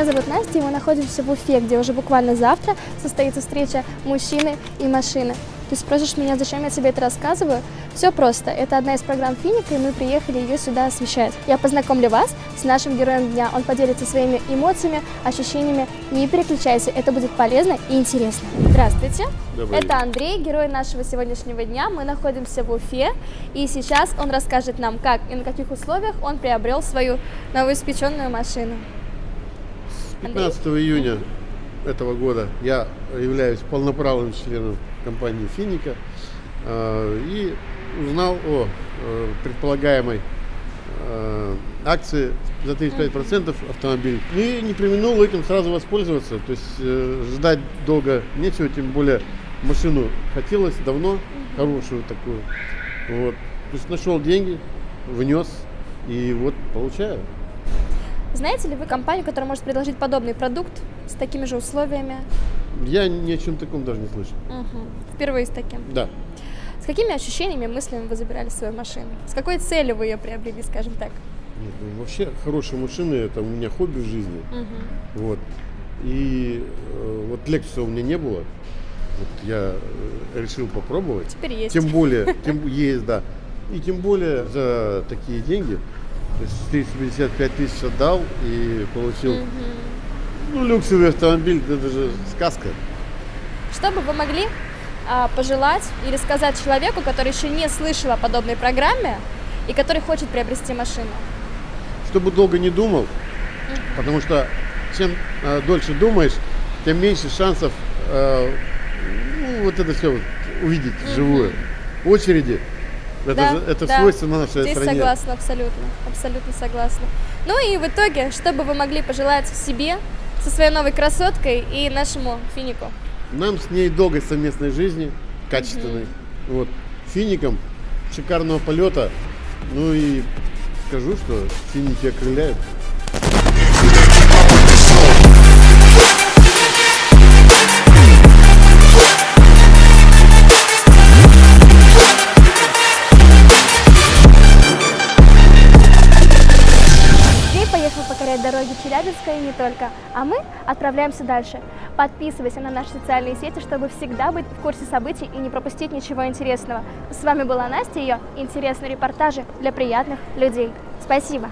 зовут Настя, и мы находимся в Уфе, где уже буквально завтра состоится встреча мужчины и машины. Ты спросишь меня, зачем я тебе это рассказываю? Все просто. Это одна из программ Финика, и мы приехали ее сюда освещать. Я познакомлю вас с нашим героем дня. Он поделится своими эмоциями, ощущениями. Не переключайся, это будет полезно и интересно. Здравствуйте. Добрый день. Это Андрей, герой нашего сегодняшнего дня. Мы находимся в Уфе, и сейчас он расскажет нам, как и на каких условиях он приобрел свою новоиспеченную машину. 15 июня этого года я являюсь полноправным членом компании Финика и узнал о предполагаемой акции за 35% автомобилей. И не преминул этим сразу воспользоваться, то есть ждать долго нечего, тем более машину хотелось давно, хорошую такую. Вот. То есть нашел деньги, внес и вот получаю. Знаете ли вы компанию, которая может предложить подобный продукт с такими же условиями? Я ни о чем таком даже не слышал. Впервые с таким. Да. С какими ощущениями, мыслями вы забирали свою машину? С какой целью вы ее приобрели, скажем так? Нет, ну, вообще хорошие машины — это у меня хобби в жизни. Вот. И вот Lexus у меня не было. Вот я решил попробовать. Теперь есть. Тем более, есть, да. И тем более за такие деньги. То есть 455 тысяч отдал и получил люксовый автомобиль, это же сказка. Что бы вы могли пожелать или сказать человеку, который еще не слышал о подобной программе и который хочет приобрести машину? Чтобы долго не думал, потому что чем дольше думаешь, тем меньше шансов вот это все вот увидеть вживую. Очереди. Это свойственно нашей Здесь стране. Согласна, абсолютно согласна. Ну и в итоге, что бы вы могли пожелать себе со своей новой красоткой и нашему Финику? Нам с ней долгой совместной жизни, качественной. Вот. Фиником шикарного полета. Ну и скажу, что финики окрыляют. Покорять дороги Челябинска и не только. А мы отправляемся дальше. Подписывайся на наши социальные сети, чтобы всегда быть в курсе событий и не пропустить ничего интересного. С вами была Настя и ее интересные репортажи для приятных людей. Спасибо!